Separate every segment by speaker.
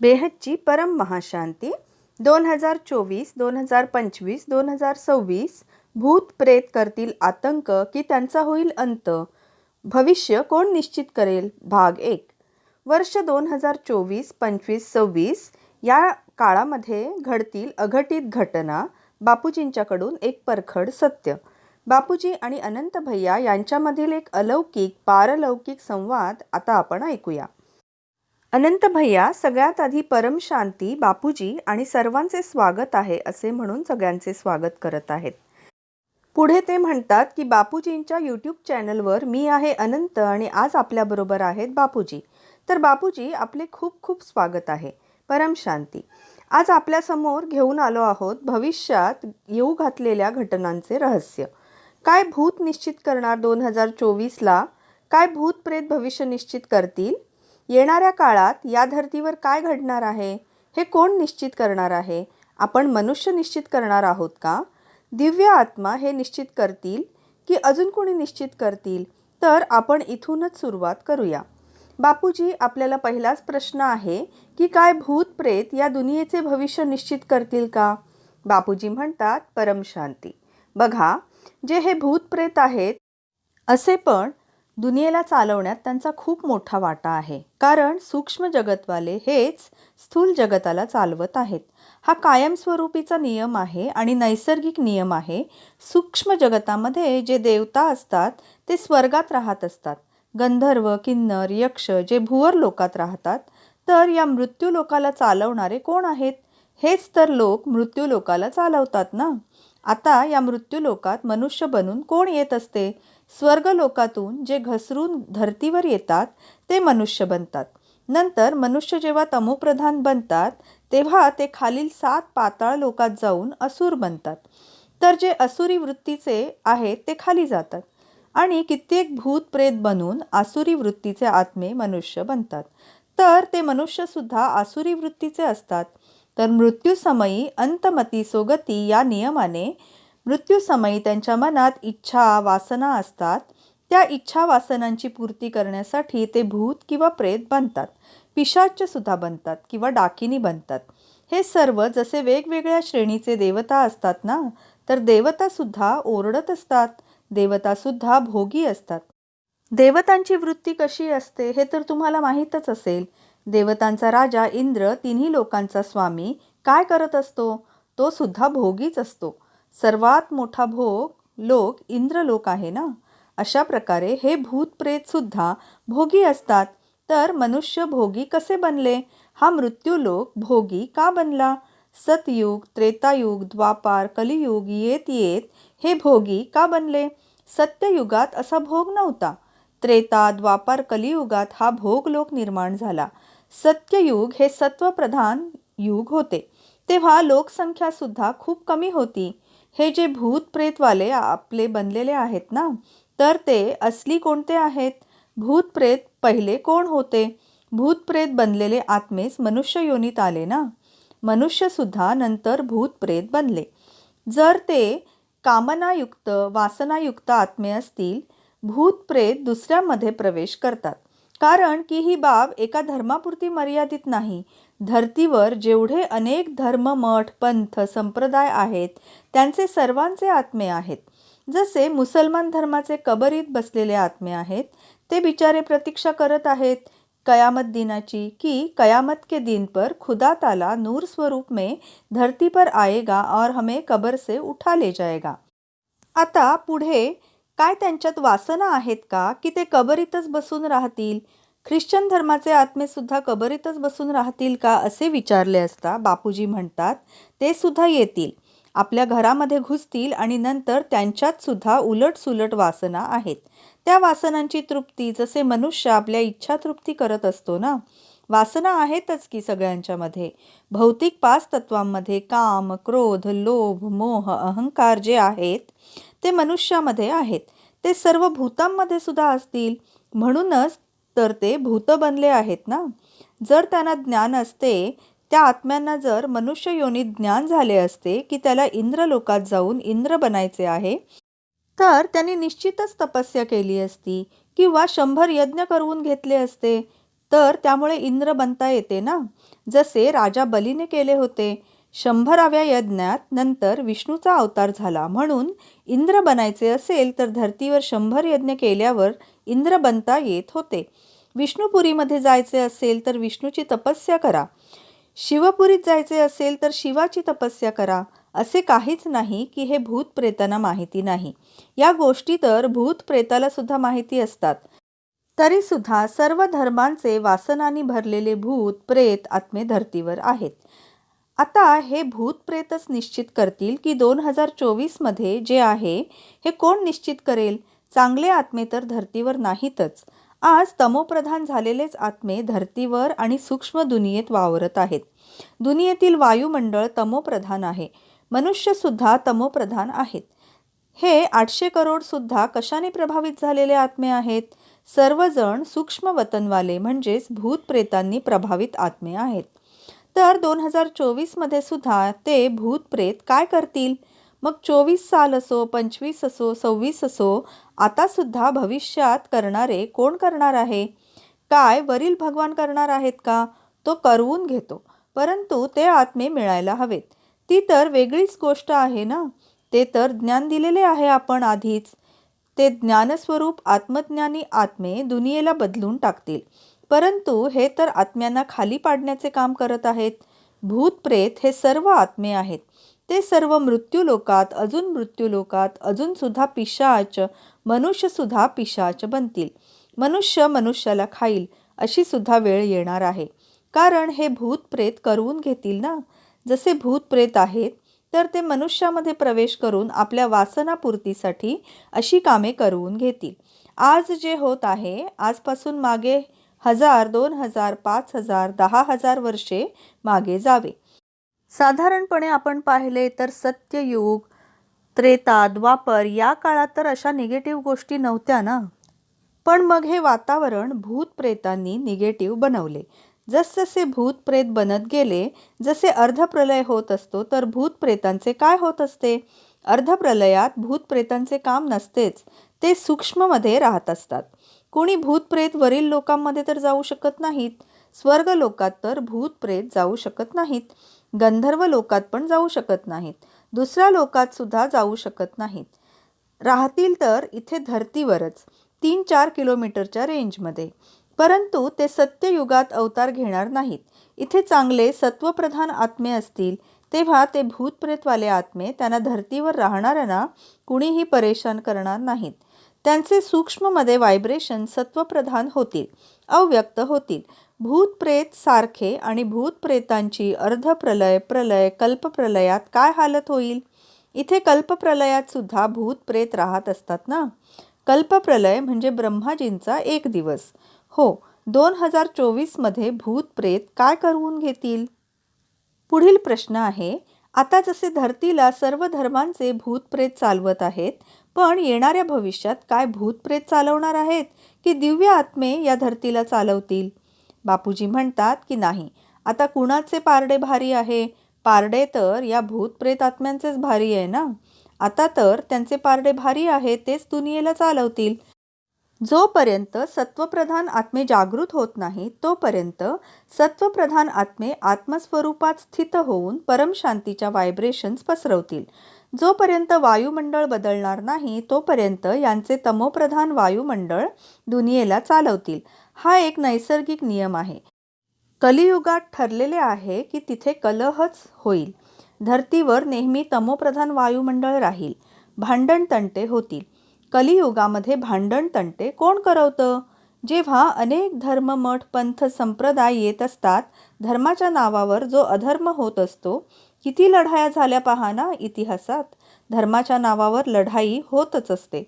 Speaker 1: बेहदची परम महाशांती 2024, 2025, 2026 भूत प्रेत करतील आतंक की त्यांचा होईल अंत. भविष्य कोण निश्चित करेल? भाग 1. वर्ष 2024, 25, 26 या काळामध्ये घडतील अघटित घटना. बापूजींच्याकडून एक परखड सत्य. बापूजी आणि अनंत भैया यांच्यामधील एक अलौकिक पारलौकिक संवाद आता आपण ऐकूया. अनंत भैया सगळ्यात आधी परम शांती, बापूजी आणि सर्वांचे स्वागत आहे असे म्हणून सगळ्यांचे स्वागत करत आहेत. पुढे ते म्हणतात की बापूजींच्या यूट्यूब चॅनलवर मी आहे अनंत आणि आज आपल्याबरोबर आहेत बापूजी. तर बापूजी, आपले खूप खूप स्वागत आहे. परम शांती, आज आपल्यासमोर घेऊन आलो आहोत भविष्यात येऊ घातलेल्या घटनांचे रहस्य. काय भूत निश्चित करणार 2024ला? काय भूत प्रेत भविष्य निश्चित करतील? येणाऱ्या काळात या धर्तीवर काय घडणार आहे हे कोण निश्चित करणार आहे? आपण मनुष्य निश्चित करणार आहोत का? दिव्य आत्मा हे निश्चित करतील की अजून कोणी निश्चित करतील? तर आपण इथूनच सुरुवात करूया. बापूजी, आपल्याला पहिलाच प्रश्न आहे की काय भूत प्रेत या दुनियेचे भविष्य निश्चित करतील का? बापूजी म्हणतात, परम शांती, बघा, जे हे भूत प्रेत आहेत असे पण दुनियेला चालवण्यात त्यांचा खूप मोठा वाटा आहे. कारण सूक्ष्म जगतवाले हेच स्थूल जगताला चालवत आहेत. हा कायमस्वरूपीचा नियम आहे आणि नैसर्गिक नियम आहे. सूक्ष्म जगतामध्ये जे देवता असतात ते स्वर्गात राहत असतात. गंधर्व, किन्नर, यक्ष जे भुवर लोकात राहतात. तर या मृत्यू लोकाला चालवणारे कोण आहेत? हेच तर लोक मृत्यू लोकाला चालवतात ना. आता या मृत्यू लोकात मनुष्य बनून कोण येत असते? स्वर्ग लोकातून जे घसरून धर्तीवर येतात ते मनुष्य बनतात. नंतर मनुष्य जेव्हा तमोप्रधान बनतात तेव्हा ते खालील 7 पाताळ लोकात जाऊन असुर बनतात. तर जे असुरी वृत्तीचे आहेत ते खाली जातात आणि कित्येक भूत प्रेत बनून आसुरी वृत्तीचे आत्मे मनुष्य बनतात. तर ते मनुष्यसुद्धा आसुरी वृत्तीचे असतात. तर मृत्यूसमयी अंतमती सोगती या नियमाने मृत्यूसमयी त्यांच्या मनात इच्छा वासना असतात. त्या इच्छा वासनांची पूर्ती करण्यासाठी ते भूत किंवा प्रेत बनतात. पिशाच्य सुद्धा बनतात किंवा डाकिनी बनतात. हे सर्व जसे वेगवेगळ्या श्रेणीचे देवता असतात ना, तर देवता सुद्धा ओरडत असतात. देवता सुद्धा भोगी असतात. देवतांची वृत्ती कशी असते हे तर तुम्हाला माहीतच असेल. देवतांचा राजा इंद्र, तिन्ही लोकांचा स्वामी, काय करत असतो? तो सुद्धा भोगीच असतो. सर्वात मोठा भोग लोक इंद्रलोक आहे ना. अशा प्रकारे हे भूत प्रेत सुद्धा भोगी असतात. तर मनुष्य भोगी कसे बनले? हा मृत्यूलोक भोगी का बनला? सतयुग, त्रेतायुग, द्वापार, कलियुग येत येत हे भोगी का बनले? सत्ययुगात असा भोग नव्हता. त्रेता, द्वापार, कलियुगात हा भोगलोक निर्माण झाला. सत्ययुग हे सत्वप्रधान युग होते. तेव्हा लोकसंख्या सुद्धा खूप कमी होती. हे जे भूत प्रेतवाले आपले बनलेले आहेत ना, तर ते असली कोणते आहेत? भूत प्रेत पहिले कोण होते? भूत प्रेत बनलेले आत्मेच मनुष्य योनीत आले ना. मनुष्य सुद्धा नंतर भूत प्रेत बनले. जर ते कामनायुक्त वासनायुक्त आत्मे असतील, भूत प्रेत दुसऱ्यामध्ये प्रवेश करतात. कारण की ही बाब एका धर्मापुरती मर्यादित नाही. धर्तीवर जेवढे अनेक धर्म, मठ, पंथ, संप्रदाय आहेत त्यांचे सर्वांचे आत्मे आहेत. जसे मुसलमान धर्माचे कबरीत बसलेले आत्मे आहेत, ते बिचारे प्रतीक्षा करत आहेत कयामत दिनाची की कयामत के दिन पर खुदा ताला नूर स्वरूप में धरती पर आएगा और हमें कबर से उठा ले जाएगा. आता पुढे काय त्यांच्यात वासना आहेत का की ते कबरीतच बसून राहतील? ख्रिश्चन धर्माचे आत्मे सुद्धा कबरीतच बसून राहतील का असे विचारले असता बापूजी म्हणतात, ते सुद्धा येतील. आपल्या घरामध्ये घुसतील आणि नंतर त्यांच्यात सुद्धा उलट सुलट वासना आहेत. त्या वासनांची तृप्ती जसे मनुष्य आपल्या इच्छा तृप्ती करत असतो ना. वासना आहेतच की सगळ्यांच्यामध्ये. भौतिक 5 तत्वांमध्ये काम, क्रोध, लोभ, मोह, अहंकार जे आहेत ते मनुष्यामध्ये आहेत. ते सर्व भूतांमध्ये सुद्धा असतील. म्हणूनच तर ते भूत बनले आहेत ना. जर त्यांना ज्ञान असते, त्या आत्म्यांना जर मनुष्य योनीत ज्ञान झाले असते की त्याला इंद्रलोकात जाऊन इंद्र बनायचे आहे, तर त्यांनी निश्चितच तपस्या केली असती किंवा 100 यज्ञ करून घेतले असते. तर त्यामुळे इंद्र बनता येते ना, जसे राजा बलीने केले होते. 100व्या यज्ञात नंतर विष्णूचा अवतार झाला, म्हणून इंद्र बनायचे असेल तर धर्तीवर 100 यज्ञ केल्यावर इंद्र बनता येत होते. विष्णुपुरीमध्ये जायचे असेल तर विष्णूची तपस्या करा, शिवपुरीत जायचे असेल तर शिवाची तपस्या करा. असे काहीच नाही की हे भूत प्रेतांना माहिती नाही. या गोष्टी तर भूत प्रेताला सुद्धा माहिती असतात. तरी सुद्धा सर्व धर्मांचे वासनांनी भरलेले भूत प्रेत आत्मे धर्तीवर आहेत. आता हे भूत प्रेतच निश्चित करतील की 2024 मध्ये जे आहे हे कोण निश्चित करेल? चांगले आत्मे तर धर्तीवर नाहीतच. आज तमोप्रधान झालेलेच आत्मे धर्तीवर आणि सूक्ष्म दुनियेत वावरत आहेत. दुनियेतील वायुमंडळ तमोप्रधान आहे. मनुष्यसुद्धा तमोप्रधान आहेत. हे 800 करोड सुद्धा कशाने प्रभावित झालेले आत्मे आहेत? सर्वजण सूक्ष्म वतनवाले म्हणजेच भूत प्रेतांनी प्रभावित आत्मे आहेत. तर 2024 मध्ये सुद्धा ते भूत प्रेत काय करतील? मग 24 साल असो, 25 असो, 26 असो, आता सुद्धा भविष्यात करणारे कोण करणार आहे? काय वरील भगवान करणार आहेत का? तो करवून घेतो, परंतु ते आत्मे मिळायला हवेत. ती तर वेगळीच गोष्ट आहे ना. ते तर ज्ञान दिलेले आहे आपण आधीच. ते ज्ञानस्वरूप आत्मज्ञानी आत्मे दुनियेला बदलून टाकतील. परंतु हे तर आत्म्यांना खाली पाडण्याचे काम करत आहेत. भूत प्रेत हे सर्व आत्मे आहेत. ते सर्व मृत्यूलोकात, अजून मृत्यूलोकात, अजून सुद्धा पिशाच, मनुष्यसुद्धा पिशाच बनतील. मनुष्य मनुष्याला खाईल अशी सुद्धा वेळ येणार आहे. कारण हे भूत प्रेत करवून घेतील ना. जसे भूत प्रेत आहेत तर ते मनुष्यामध्ये प्रवेश करून आपल्या वासनापूर्तीसाठी अशी कामे करवून घेतील. आज जे होत आहे, आजपासून मागे 1000, 2000, 5000, 10,000 वर्षे मागे जावे. साधारणपणे आपण पाहिले तर सत्ययुग, त्रेता, द्वापर या काळात तर अशा निगेटिव्ह गोष्टी नव्हत्या ना. पण मग हे वातावरण भूत प्रेतांनी निगेटिव्ह बनवले. जसजसे भूत प्रेत बनत गेले, जसे अर्धप्रलय होत असतो तर भूत प्रेतांचे काय होत असते? अर्धप्रलयात भूत प्रेतांचे काम नसतेच. ते सूक्ष्ममध्ये राहत असतात. कोणी भूत प्रेत वरील लोकांमध्ये तर जाऊ शकत नाहीत. स्वर्ग लोकात तर भूत प्रेत जाऊ शकत नाहीत. गंधर्व लोकात पण जाऊ शकत नाहीत. दुसऱ्या लोकात सुद्धा जाऊ शकत नाहीत. राहतील तर इथे धर्तीवरच 3-4 किलोमीटरच्या रेंजमध्ये. परंतु ते सत्ययुगात अवतार घेणार नाहीत. इथे चांगले सत्वप्रधान आत्मे असतील तेव्हा ते भूतप्रेतवाले आत्मे त्यांना धर्तीवर राहणाऱ्यांना कुणीही परेशान करणार नाहीत. त्यांचे सूक्ष्ममध्ये व्हायब्रेशन सत्वप्रधान होतील, अव्यक्त होतील. भूतप्रेत सारखे आणि भूतप्रेतांची अर्धप्रलय, प्रलय, कल्पप्रलयात काय हालत होईल? इथे कल्पप्रलयात सुद्धा भूतप्रेत राहत असतात ना. कल्पप्रलय म्हणजे ब्रह्माजींचा एक दिवस. हो, 2024 मध्ये भूतप्रेत काय करवून घेतील? पुढील प्रश्न आहे, आता जसे धरतीला सर्व धर्मांचे भूतप्रेत चालवत आहेत, पण येणाऱ्या भविष्यात काय भूतप्रेत चालवणार आहेत की दिव्य आत्मे या धरतीला चालवतील? बापूजी म्हणतात की नाही, आता कुणाचे पारडे भारी आहे? पारडे तर या भूतप्रेत आत्म्यांचेच भारी आहे ना. आता तर त्यांचे पारडे भारी आहे, तेच दुनियेला चालवतील. जोपर्यंत सत्वप्रधान आत्मे जागृत होत नाही तोपर्यंत सत्वप्रधान आत्मे आत्मस्वरूपात स्थित होऊन परमशांतीच्या व्हायब्रेशन्स पसरवतील. जोपर्यंत वायुमंडळ बदलणार नाही तोपर्यंत यांचे तमोप्रधान वायुमंडळ दुनियेला चालवतील. हा एक नैसर्गिक नियम आहे. कलियुगात ठरलेले आहे की तिथे कलहच होईल. धरतीवर नेहमी तमोप्रधान वायुमंडळ राहील. भांडण तंटे होतील. कलियुगामध्ये भांडण तंटे कोण करवतं? जेव्हा अनेक धर्म, मठ, पंथ, संप्रदाय येत असतात, धर्माच्या नावावर जो अधर्म होत असतो. किती लढाया झाल्या पहा ना इतिहासात. धर्माच्या नावावर लढाई होतच असते.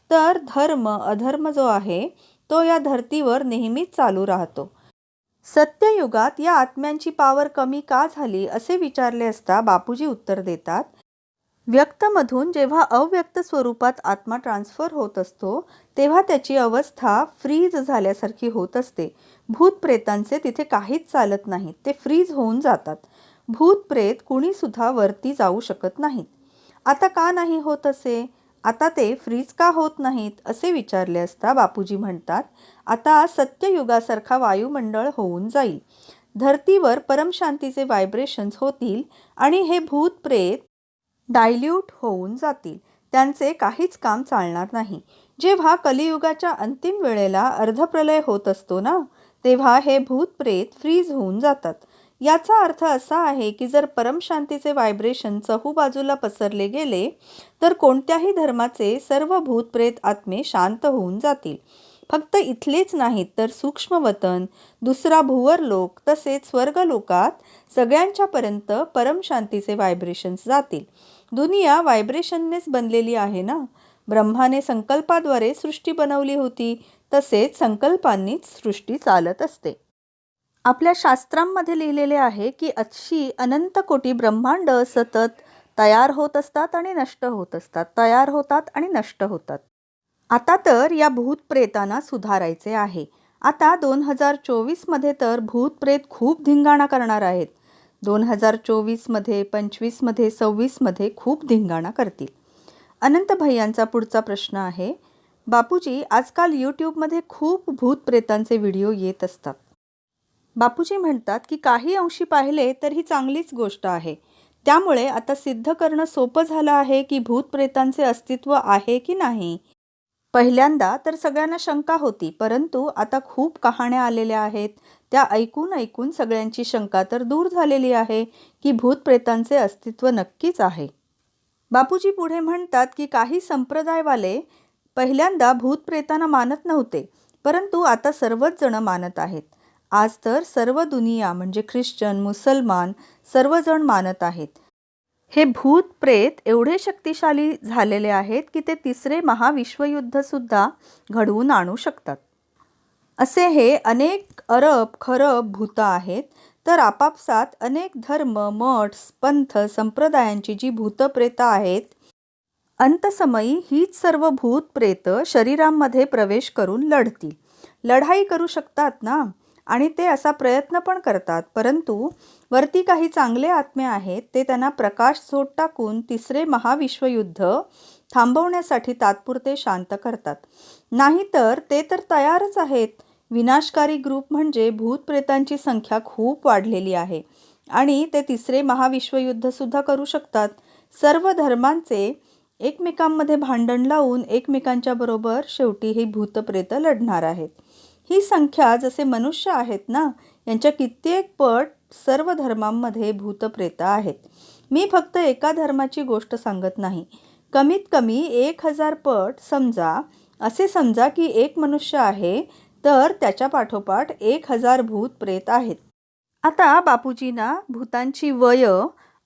Speaker 1: तर धर्म अधर्म जो आहे तो या धर्तीवर नेहमीच चालू राहतो. सत्ययुगात या आत्म्यांची पावर कमी का झाली असे विचारले असता बापूजी उत्तर देतात, व्यक्तमधून जेव्हा अव्यक्त स्वरूपात आत्मा ट्रान्सफर होत असतो तेव्हा त्याची अवस्था फ्रीज झाल्यासारखी होत असते. भूतप्रेतांचे तिथे काहीच चालत नाहीत, ते फ्रीज होऊन जातात. भूतप्रेत कुणीसुद्धा वरती जाऊ शकत नाहीत. आता का नाही होत असे? आता ते फ्रीज का होत नाहीत असे विचारले असता बापूजी म्हणतात, आता सत्ययुगासारखा वायुमंडळ होऊन जाईल. धरतीवर परमशांतीचे व्हायब्रेशन्स होतील आणि हे भूत प्रेत डायल्यूट होऊन जातील. त्यांचे काहीच काम चालणार नाही. जेव्हा कलियुगाच्या अंतिम वेळेला अर्धप्रलय होत असतो ना, तेव्हा हे भूत प्रेत फ्रीज होऊन जातात. याचा अर्थ असा आहे की जर परमशांतीचे व्हायब्रेशन चहूबाजूला पसरले गेले तर कोणत्याही धर्माचे सर्व भूतप्रेत आत्मे शांत होऊन जातील. फक्त इथलेच नाहीत तर सूक्ष्मवतन, दुसरा भुवरलोक तसेच स्वर्गलोकात सगळ्यांच्यापर्यंत परमशांतीचे व्हायब्रेशन्स जातील. दुनिया व्हायब्रेशननेच बनलेली आहे ना. ब्रह्माने संकल्पाद्वारे सृष्टी बनवली होती, तसेच संकल्पांनीच सृष्टी चालत असते. आपल्या शास्त्रांमध्ये लिहिलेले आहे की अशी अनंत कोटी ब्रह्मांड सतत तयार होत असतात आणि नष्ट होत असतात, तयार होतात आणि नष्ट होतात. आता तर या भूतप्रेतांना सुधारायचे आहे. आता 2024मध्ये तर भूतप्रेत खूप धिंगाणा करणार आहेत. 2024मध्ये, 25मध्ये, 26मध्ये खूप धिंगाणा करतील. अनंत भैयांचा पुढचा प्रश्न आहे, बापूजी आजकाल यूट्यूबमध्ये खूप भूतप्रेतांचे व्हिडिओ येत असतात. बापूजी म्हणतात की काही अंशी पाहिले तर ही चांगलीच गोष्ट आहे. त्यामुळे आता सिद्ध करणं सोपं झालं आहे की भूतप्रेतांचे अस्तित्व आहे की नाही. पहिल्यांदा तर सगळ्यांना शंका होती, परंतु आता खूप कहाण्या आलेल्या आहेत. त्या ऐकून ऐकून सगळ्यांची शंका तर दूर झालेली आहे की भूतप्रेतांचे अस्तित्व नक्कीच आहे. बापूजी पुढे म्हणतात की काही संप्रदायवाले पहिल्यांदा भूतप्रेतांना मानत नव्हते, परंतु आता सर्वच जण मानत आहेत. आज तर सर्व दुनिया म्हणजे ख्रिश्चन, मुसलमान सर्वजण मानत आहेत. हे भूत प्रेत एवढे शक्तिशाली झालेले आहेत की ते तिसरे महाविश्वयुद्धसुद्धा घडवून आणू शकतात. असे हे अनेक अरब खरब भूत आहेत. तर आपापसात अनेक धर्म, मठ, पंथ, संप्रदायांची जी भूतप्रेतं आहेत, अंतसमयी हीच सर्व भूत प्रेत शरीरांमध्ये प्रवेश करून लढतील. लढाई करू शकतात ना, आणि ते असा प्रयत्न पण करतात. परंतु वरती काही चांगले आत्मे आहेत, ते त्यांना प्रकाश झोत टाकून तिसरे महाविश्वयुद्ध थांबवण्यासाठी तात्पुरते शांत करतात. नाहीतर ते तर तयारच आहेत. विनाशकारी ग्रुप म्हणजे भूतप्रेतांची संख्या खूप वाढलेली आहे आणि ते तिसरे महाविश्वयुद्धसुद्धा करू शकतात. सर्व धर्मांचे एकमेकांमध्ये भांडण लावून एकमेकांच्या बरोबर शेवटी ही भूतप्रेतं लढणार आहेत. ही संख्या जसे मनुष्य आहेत ना, यांच्या कित्येक पट सर्व धर्मांमध्ये भूतप्रेतं आहेत. मी फक्त एका धर्माची गोष्ट सांगत नाही. कमीत कमी 1000 पट समजा. असे समजा की एक मनुष्य आहे तर त्याच्या पाठोपाठ 1000 भूतप्रेत आहेत. आता बापूजींना भूतांची वय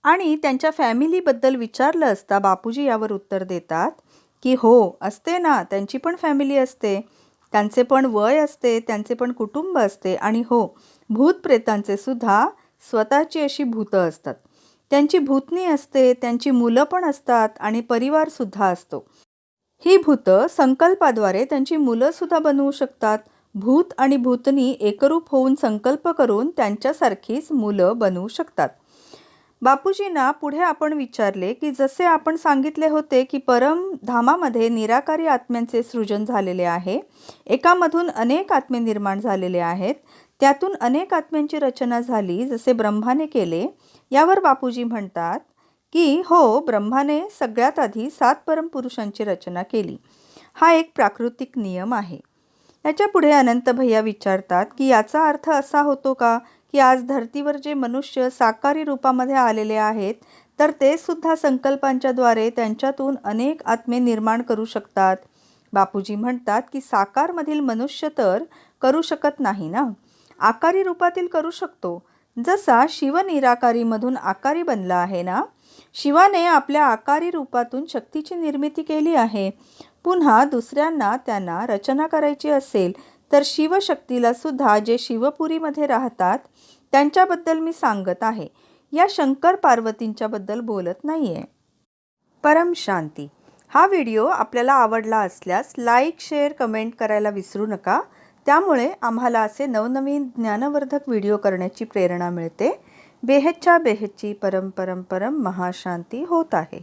Speaker 1: आणि त्यांच्या फॅमिलीबद्दल विचारलं असता बापूजी यावर उत्तर देतात की हो, असते ना, त्यांची पण फॅमिली असते, त्यांचे पण वय असते, त्यांचे पण कुटुंब असते. आणि हो, भूतप्रेतांचे सुद्धा स्वतःची अशी भूतं असतात. त्यांची भूतनी असते, त्यांची मुलं पण असतात आणि परिवारसुद्धा असतो. ही भूतं संकल्पाद्वारे त्यांची मुलंसुद्धा बनवू शकतात. भूत आणि भूतनी एकरूप होऊन संकल्प करून त्यांच्यासारखीच मुलं बनवू शकतात. बापूजींना पुढे आपण विचारले की जसे आपण सांगितले होते की परमधामामध्ये निराकारी आत्म्यांचे सृजन झालेले आहे, एकामधून अनेक आत्मे निर्माण झालेले आहेत, त्यातून अनेक आत्म्यांची रचना झाली जसे ब्रह्माने केले. यावर बापूजी म्हणतात की हो, ब्रह्माने सगळ्यात आधी 7 परमपुरुषांची रचना केली. हा एक प्राकृतिक नियम आहे. याच्या पुढे अनंत भैया विचारतात की याचा अर्थ असा होतो का की आज धर्तीवर जे मनुष्य साकारी रूपामध्ये आलेले आहेत तर ते सुद्धा संकल्पांच्या द्वारे त्यांच्यातून अनेक आत्मे निर्माण करू शकतात. बापूजी म्हणतात की साकारमधील मनुष्य तर करू शकत नाही ना, आकारी रूपातील करू शकतो. जसा शिव निराकारीमधून आकारी बनला आहे ना, शिवाने आपल्या आकारी रूपातून शक्तीची निर्मिती केली आहे. पुन्हा दुसऱ्यांना त्यांना रचना करायची असेल तर शिवशक्तीला सुद्धा जे शिवपुरीमध्ये राहतात त्यांच्याबद्दल मी सांगत आहे. या शंकर पार्वतींच्याबद्दल बोलत नाही आहे. परम शांती. हा व्हिडिओ आपल्याला आवडला असल्यास लाईक, शेअर, कमेंट करायला विसरू नका. त्यामुळे आम्हाला असे नवनवीन ज्ञानवर्धक व्हिडिओ करण्याची प्रेरणा मिळते. बेहदच्या बेहदची परम परम परम महाशांती होत आहे.